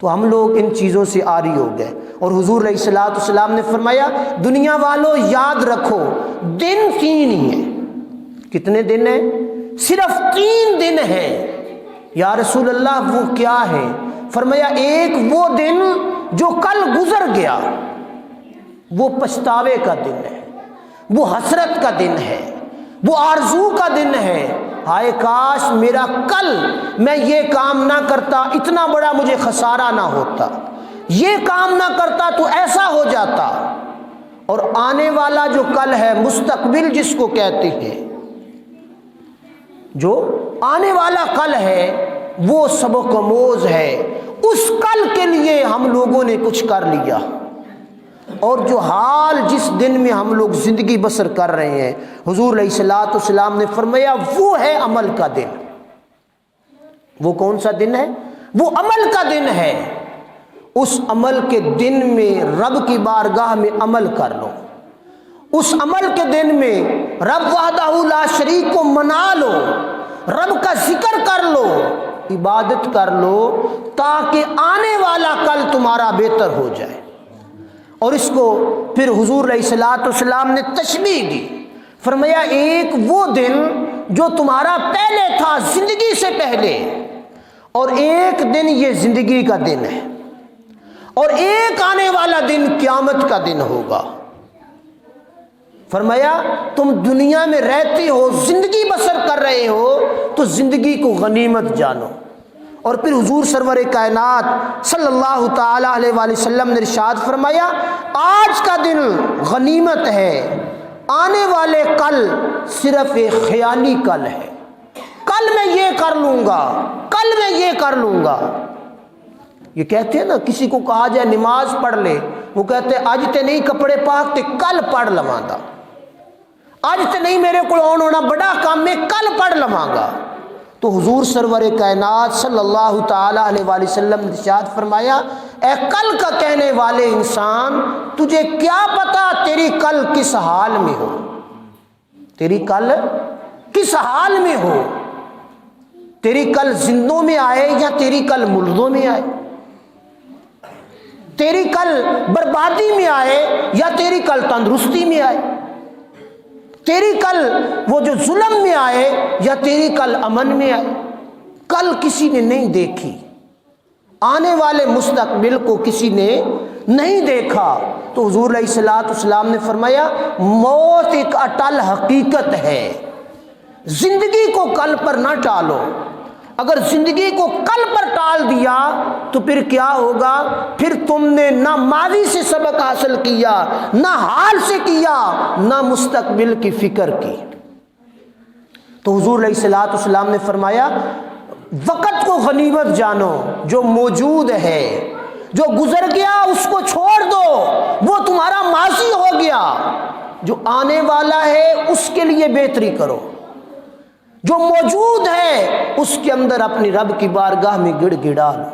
تو ہم لوگ ان چیزوں سے عاری ہو گئے۔ اور حضور علیہ الصلوۃ والسلام نے فرمایا دنیا والوں یاد رکھو دن 3 ہی ہیں۔ کتنے دن ہیں؟ صرف 3 دن ہیں۔ یا رسول اللہ وہ کیا ہے؟ فرمایا ایک وہ دن جو کل گزر گیا، وہ پچھتاوے کا دن ہے، وہ حسرت کا دن ہے، وہ آرزو کا دن ہے، ہائے کاش میرا کل میں یہ کام نہ کرتا، اتنا بڑا مجھے خسارہ نہ ہوتا، یہ کام نہ کرتا تو ایسا ہو جاتا۔ اور آنے والا جو کل ہے، مستقبل جس کو کہتے ہیں، جو آنے والا کل ہے وہ سبق آموز ہے۔ اس کل کے لیے ہم لوگوں نے کچھ کر لیا، اور جو حال جس دن میں ہم لوگ زندگی بسر کر رہے ہیں، حضور علیہ الصلوۃ والسلام نے فرمایا وہ ہے عمل کا دن۔ وہ کون سا دن ہے؟ وہ عمل کا دن ہے۔ اس عمل کے دن میں رب کی بارگاہ میں عمل کر لو، اس عمل کے دن میں رب وحدہ لا شریک کو منا لو، رب کا ذکر کر لو، عبادت کر لو، تاکہ آنے والا کل تمہارا بہتر ہو جائے۔ اور اس کو پھر حضور علیہ الصلوۃ والسلام نے تشبیہ دی، فرمایا ایک وہ دن جو تمہارا پہلے تھا زندگی سے پہلے، اور ایک دن یہ زندگی کا دن ہے، اور ایک آنے والا دن قیامت کا دن ہوگا۔ فرمایا تم دنیا میں رہتے ہو، زندگی بسر کر رہے ہو، تو زندگی کو غنیمت جانو۔ اور پھر حضور سرور کائنات صلی اللہ تعالی علیہ وآلہ وسلم نے ارشاد فرمایا آج کا دن غنیمت ہے، آنے والے کل صرف ایک خیالی کل ہے، کل میں یہ کر لوں گا، کل میں یہ کر لوں گا۔ یہ کہتے ہیں نا کسی کو کہا جائے نماز پڑھ لے، وہ کہتے ہیں اج تے نہیں کپڑے پاک تے کل پڑھ لواں گا، اج تے نہیں میرے کو آن ہونا بڑا کام میں کل پڑھ لواں گا۔ تو حضور سرور کائنات صلی اللہ تعالی علیہ وآلہ وسلم نے ارشاد فرمایا اے کل کا کہنے والے انسان، تجھے کیا پتا تیری کل کس حال میں ہو، تیری کل کس حال میں ہو، تیری کل زندوں میں آئے یا تیری کل مردوں میں آئے، تیری کل بربادی میں آئے یا تیری کل تندرستی میں آئے، تیری کل وہ جو ظلم میں آئے یا تیری کل امن میں آئے۔ کل کسی نے نہیں دیکھی، آنے والے مستقبل کو کسی نے نہیں دیکھا۔ تو حضور علیہ الصلوۃ والسلام نے فرمایا موت ایک اٹل حقیقت ہے، زندگی کو کل پر نہ ٹالو۔ اگر زندگی کو کل پر ٹال دیا تو پھر کیا ہوگا؟ پھر تم نے نہ ماضی سے سبق حاصل کیا، نہ حال سے کیا، نہ مستقبل کی فکر کی۔ تو حضور علیہ الصلوۃ والسلام نے فرمایا وقت کو غنیمت جانو، جو موجود ہے، جو گزر گیا اس کو چھوڑ دو، وہ تمہارا ماضی ہو گیا، جو آنے والا ہے اس کے لیے بہتری کرو، جو موجود ہے اس کے اندر اپنی رب کی بارگاہ میں گڑ گڑا لو۔